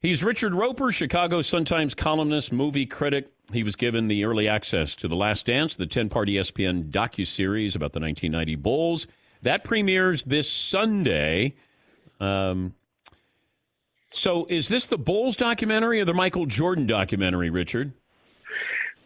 He's Richard Roeper, Chicago Sun-Times columnist, movie critic. He was given the early access to The Last Dance, the 10-part ESPN docuseries about the 1990 Bulls. That premieres this Sunday. So is this the Bulls documentary or the Michael Jordan documentary, Richard?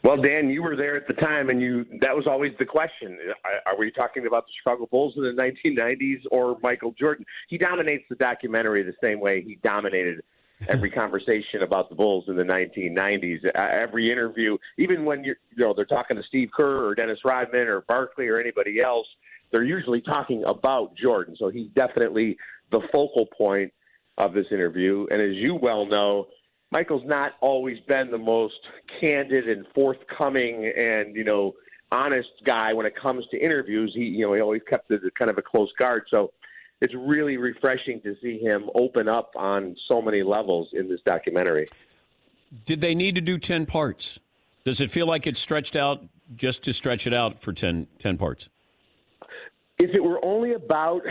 Well, Dan, you were there at the time, and that was always the question. Are we talking about the Chicago Bulls in the 1990s or Michael Jordan? He dominates the documentary the same way he dominated every conversation about the Bulls in the 1990s. Every interview, even when they're talking to Steve Kerr or Dennis Rodman or Barkley or anybody else, they're usually talking about Jordan. So he's definitely the focal point of this interview. And as you well know, Michael's not always been the most candid and forthcoming and, honest guy when it comes to interviews. He always kept it kind of a close guard. So it's really refreshing to see him open up on so many levels in this documentary. Did they need to do 10 parts? Does it feel like it's stretched out just to stretch it out for 10 parts? If it were only about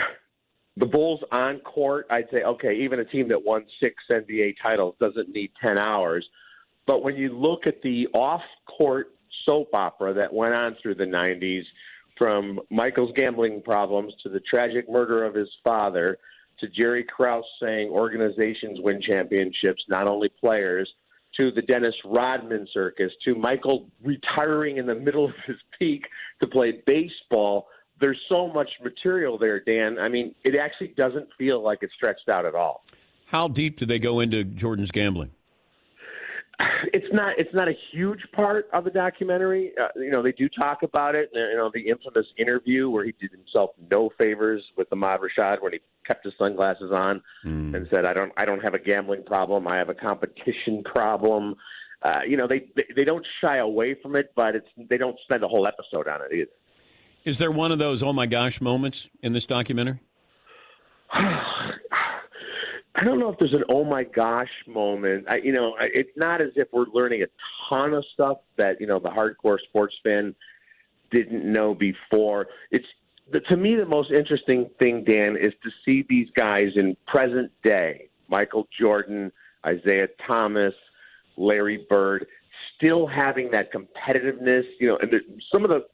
the Bulls on court, I'd say, okay, even a team that won 6 NBA titles doesn't need 10 hours. But when you look at the off-court soap opera that went on through the 90s, from Michael's gambling problems to the tragic murder of his father, to Jerry Krause saying organizations win championships, not only players, to the Dennis Rodman circus, to Michael retiring in the middle of his peak to play baseball, there's so much material there, Dan. I mean, it actually doesn't feel like it's stretched out at all. How deep do they go into Jordan's gambling? It's not a huge part of the documentary. They do talk about it. The infamous interview where he did himself no favors with Ahmad Rashad when he kept his sunglasses on and said, "I don't have a gambling problem. I have a competition problem." They don't shy away from it, but they don't spend a whole episode on it either. Is there one of those "oh my gosh" moments in this documentary? I don't know if there's an "oh my gosh" moment. It's not as if we're learning a ton of stuff that the hardcore sports fan didn't know before. To me, the most interesting thing, Dan, is to see these guys in present day: Michael Jordan, Isaiah Thomas, Larry Bird, still having that competitiveness. And some of the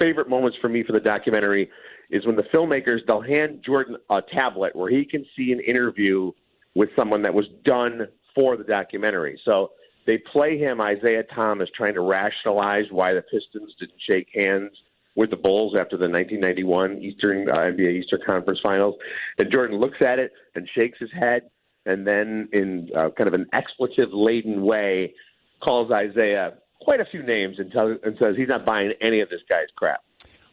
favorite moments for me for the documentary is when the filmmakers, they'll hand Jordan a tablet where he can see an interview with someone that was done for the documentary. So they play him, Isaiah Thomas, trying to rationalize why the Pistons didn't shake hands with the Bulls after the 1991 NBA Eastern Conference Finals. And Jordan looks at it and shakes his head, and then in kind of an expletive-laden way calls Isaiah quite a few names and says he's not buying any of this guy's crap.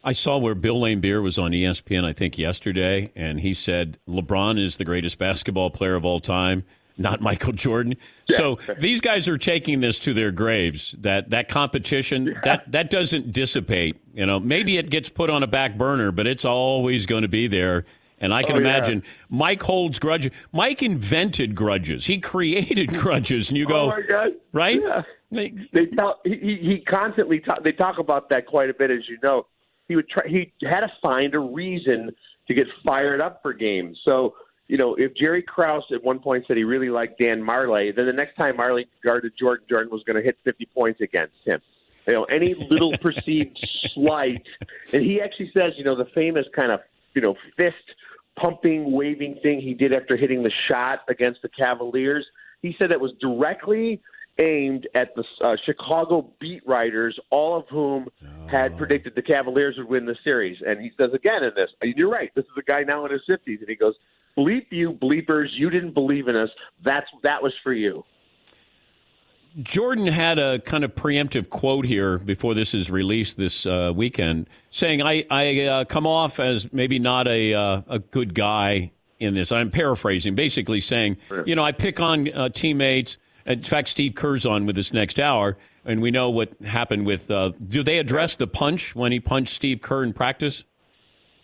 I saw where Bill Laimbeer was on ESPN, I think, yesterday, and he said LeBron is the greatest basketball player of all time, not Michael Jordan. Yeah. So these guys are taking this to their graves, that competition, that doesn't dissipate. Maybe it gets put on a back burner, but it's always going to be there. And I can imagine Mike holds grudges. Mike invented grudges. He created grudges. And you go, oh my God. Right? Yeah. He constantly they talk about that quite a bit, as you know. He had to find a reason to get fired up for games. So, if Jerry Krause at one point said he really liked Dan Marley, then the next time Marley guarded Jordan was going to hit 50 points against him. Any little perceived slight. And he actually says, the famous kind of, fist pumping, waving thing he did after hitting the shot against the Cavaliers. He said that was directly aimed at the Chicago beat writers, all of whom had predicted the Cavaliers would win the series. And he says again in this, you're right, this is a guy now in his 50s, and he goes, bleep you bleepers, you didn't believe in us. That was for you. Jordan had a kind of preemptive quote here before this is released this weekend, saying, I come off as maybe not a good guy in this. I'm paraphrasing, basically saying, I pick on teammates. In fact, Steve Kerr's on with us next hour, and we know what happened with do they address the punch when he punched Steve Kerr in practice?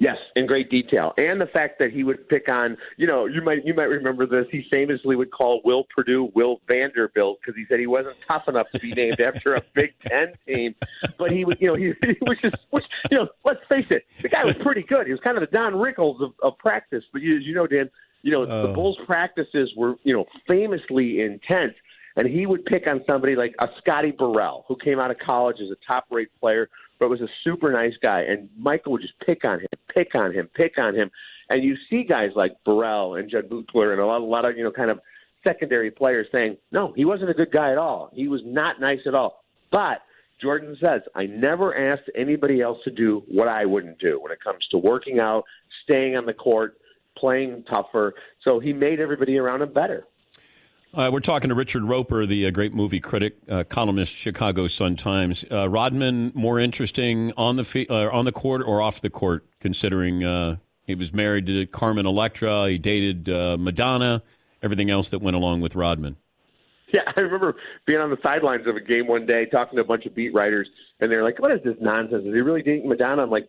Yes, in great detail. And the fact that he would pick on, you might remember this, he famously would call Will Purdue Will Vanderbilt because he said he wasn't tough enough to be named after a Big Ten team. But he would, he was just, let's face it, the guy was pretty good. He was kind of the Don Rickles of practice. But as you know, Dan, The Bulls' practices were, famously intense. And he would pick on somebody like a Scotty Burrell, who came out of college as a top-rate player, but was a super nice guy. And Michael would just pick on him. And you see guys like Burrell and Judd Butler and a lot of kind of secondary players saying, no, he wasn't a good guy at all. He was not nice at all. But Jordan says, I never asked anybody else to do what I wouldn't do when it comes to working out, staying on the court, playing tougher. So he made everybody around him better. We're talking to Richard Roeper, the great movie critic, columnist, Chicago Sun-Times. Rodman, more interesting on the court or off the court, considering he was married to Carmen Electra, he dated Madonna, everything else that went along with Rodman. Yeah, I remember being on the sidelines of a game one day, talking to a bunch of beat writers, and they're like, what is this nonsense? Is he really dating Madonna? I'm like,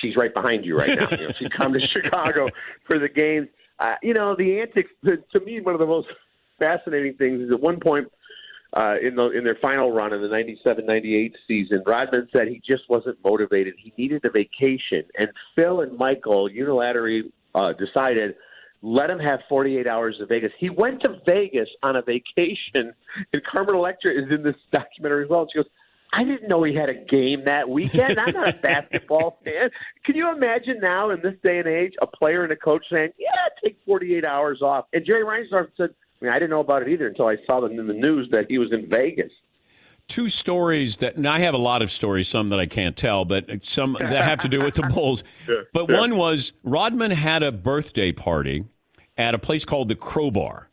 she's right behind you right now. She come to Chicago for the games. The antics, to me, one of the most fascinating things is at one point in their final run in the 97-98 season, Rodman said he just wasn't motivated. He needed a vacation. And Phil and Michael unilaterally decided, let him have 48 hours of Vegas. He went to Vegas on a vacation, and Carmen Electra is in this documentary as well. She goes, I didn't know he had a game that weekend. I'm not a basketball fan. Can you imagine now in this day and age a player and a coach saying, yeah, take 48 hours off? And Jerry Reinsdorf said, I didn't know about it either until I saw them in the news that he was in Vegas. Two stories and I have a lot of stories, some that I can't tell, but some that have to do with the Bulls. Sure, but sure. One was Rodman had a birthday party at a place called the Crowbar.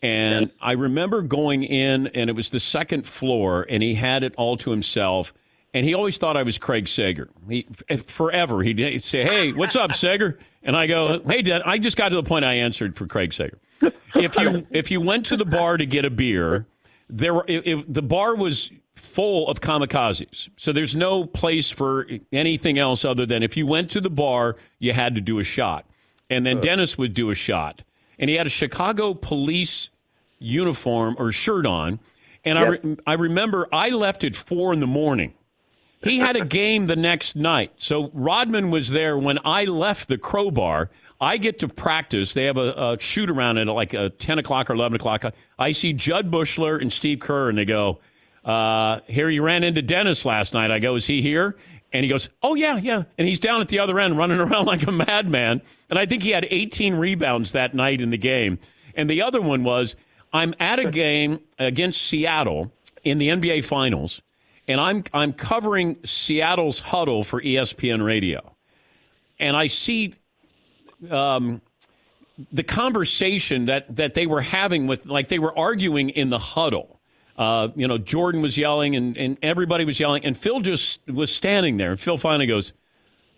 And I remember going in, and it was the second floor, and he had it all to himself. And he always thought I was Craig Sager. Forever, he'd say, hey, what's up, Sager? And I go, hey, Dad, I just got to the point I answered for Craig Sager. If you went to the bar to get a beer, the bar was full of kamikazes. So there's no place for anything else other than if you went to the bar, you had to do a shot. And then Dennis would do a shot. And he had a Chicago police uniform or shirt on. And I remember I left at 4 a.m. He had a game the next night. So Rodman was there when I left the Crowbar. I get to practice. They have a shoot around at like 10 o'clock or 11 o'clock. I see Judd Bushler and Steve Kerr, and they go, here, you ran into Dennis last night. I go, is he here? And he goes, oh, yeah. And he's down at the other end running around like a madman. And I think he had 18 rebounds that night in the game. And the other one was, I'm at a game against Seattle in the NBA Finals, and I'm covering Seattle's huddle for ESPN Radio. And I see the conversation that they were having with, like they were arguing in the huddle. Jordan was yelling and everybody was yelling, and Phil just was standing there. And Phil finally goes,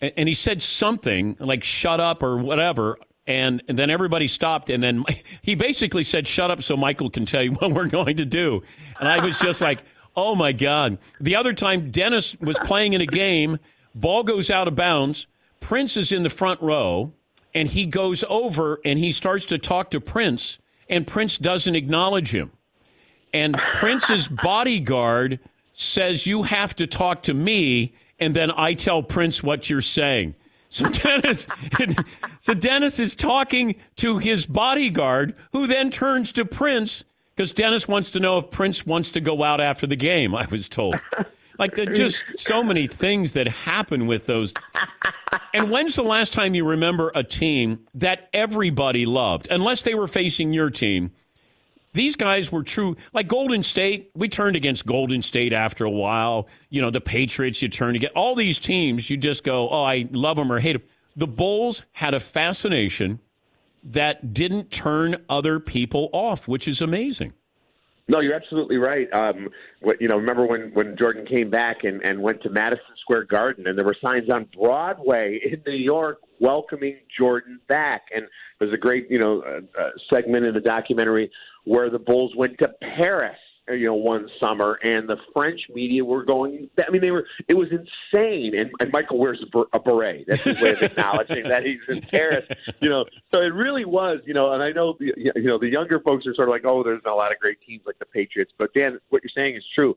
and he said something like shut up or whatever. And then everybody stopped. And then he basically said, shut up so Michael can tell you what we're going to do. And I was just like, oh, my God. The other time, Dennis was playing in a game. Ball goes out of bounds. Prince is in the front row. And he goes over and he starts to talk to Prince. And Prince doesn't acknowledge him. And Prince's bodyguard says, you have to talk to me. And then I tell Prince what you're saying. So Dennis is talking to his bodyguard, who then turns to Prince, because Dennis wants to know if Prince wants to go out after the game, I was told. Like, there are just so many things that happen with those. And when's the last time you remember a team that everybody loved, unless they were facing your team? These guys were true. Like Golden State, we turned against Golden State after a while. The Patriots, you turn against. All these teams, you just go, oh, I love them or hate them. The Bulls had a fascination that didn't turn other people off, which is amazing. No, you're absolutely right. Remember when Jordan came back and went to Madison Square Garden, and there were signs on Broadway in New York welcoming Jordan back. And there's a great, segment in the documentary where the Bulls went to Paris, one summer, and the French media were going. I mean, it was insane. And Michael wears a beret. That's his way of acknowledging that he's in Paris. So it really was. And I know the younger folks are sort of like, oh, there's not a lot of great teams like the Patriots. But Dan, what you're saying is true.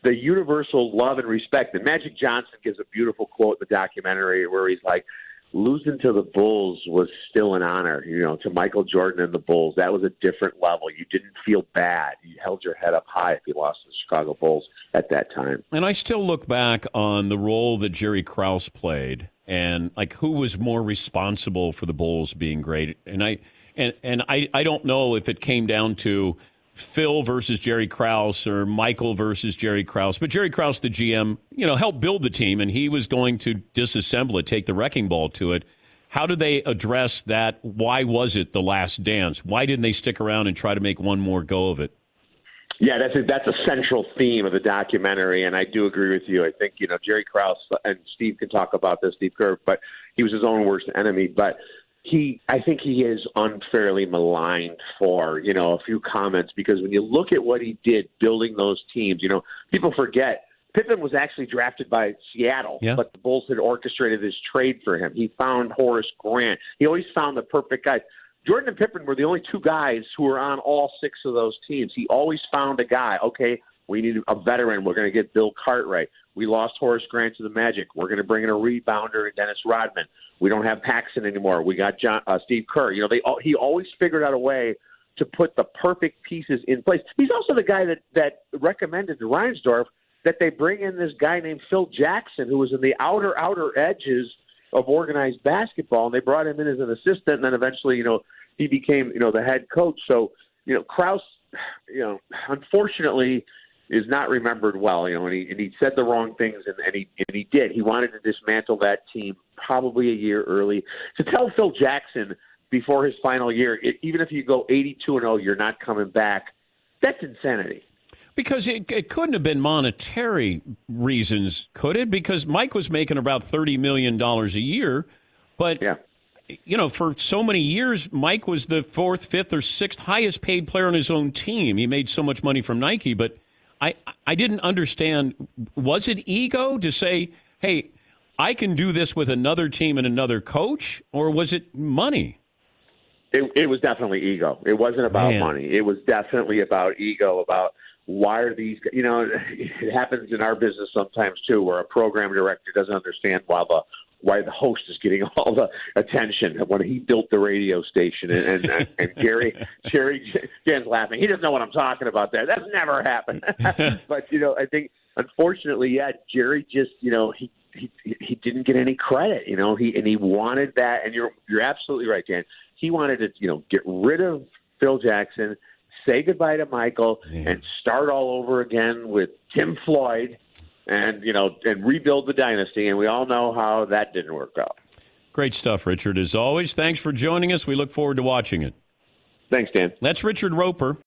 The universal love and respect. And Magic Johnson gives a beautiful quote in the documentary where he's like, losing to the Bulls was still an honor, to Michael Jordan and the Bulls. That was a different level. You didn't feel bad. You held your head up high if you lost to the Chicago Bulls at that time. And I still look back on the role that Jerry Krause played and like who was more responsible for the Bulls being great. And I don't know if it came down to Phil versus Jerry Krause or Michael versus Jerry Krause. But Jerry Krause, the GM, helped build the team, and he was going to disassemble it, take the wrecking ball to it. How do they address that? Why was it the last dance? Why didn't they stick around and try to make one more go of it? Yeah, that's a central theme of the documentary, and I do agree with you. I think, Jerry Krause, and Steve can talk about this, Steve Kerr, but he was his own worst enemy. But I think he is unfairly maligned for, a few comments, because when you look at what he did building those teams, people forget Pippen was actually drafted by Seattle, but the Bulls had orchestrated this trade for him. He found Horace Grant. He always found the perfect guys. Jordan and Pippen were the only two guys who were on all 6 of those teams. He always found a guy. Okay, we need a veteran. We're going to get Bill Cartwright. We lost Horace Grant to the Magic. We're going to bring in a rebounder and Dennis Rodman. We don't have Paxson anymore. We got Steve Kerr. He always figured out a way to put the perfect pieces in place. He's also the guy that recommended to Reinsdorf that they bring in this guy named Phil Jackson, who was in the outer edges of organized basketball, and they brought him in as an assistant, and then eventually, he became, the head coach. So, Krause, unfortunately, is not remembered well, and he said the wrong things, and he did. He wanted to dismantle that team probably a year early. To tell Phil Jackson before his final year, even if you go 82-0, you're not coming back, that's insanity. Because it couldn't have been monetary reasons, could it? Because Mike was making about $30 million a year. But, for so many years, Mike was the 4th, 5th, or 6th highest paid player on his own team. He made so much money from Nike. But I didn't understand, was it ego to say, hey, I can do this with another team and another coach? Or was it money? It was definitely ego. It wasn't about money. It was definitely about ego, about why are these, it happens in our business sometimes too, where a program director doesn't understand why the host is getting all the attention when he built the radio station. And Jerry Jan's laughing. He doesn't know what I'm talking about there. That's never happened. But, I think, unfortunately, Jerry just, he didn't get any credit, he wanted that. And you're absolutely right, Jan. He wanted to, get rid of Phil Jackson, say goodbye to Michael, and start all over again with Tim Floyd and rebuild the dynasty. And we all know how that didn't work out. Great stuff, Richard, as always. Thanks for joining us. We look forward to watching it. Thanks, Dan. That's Richard Roeper.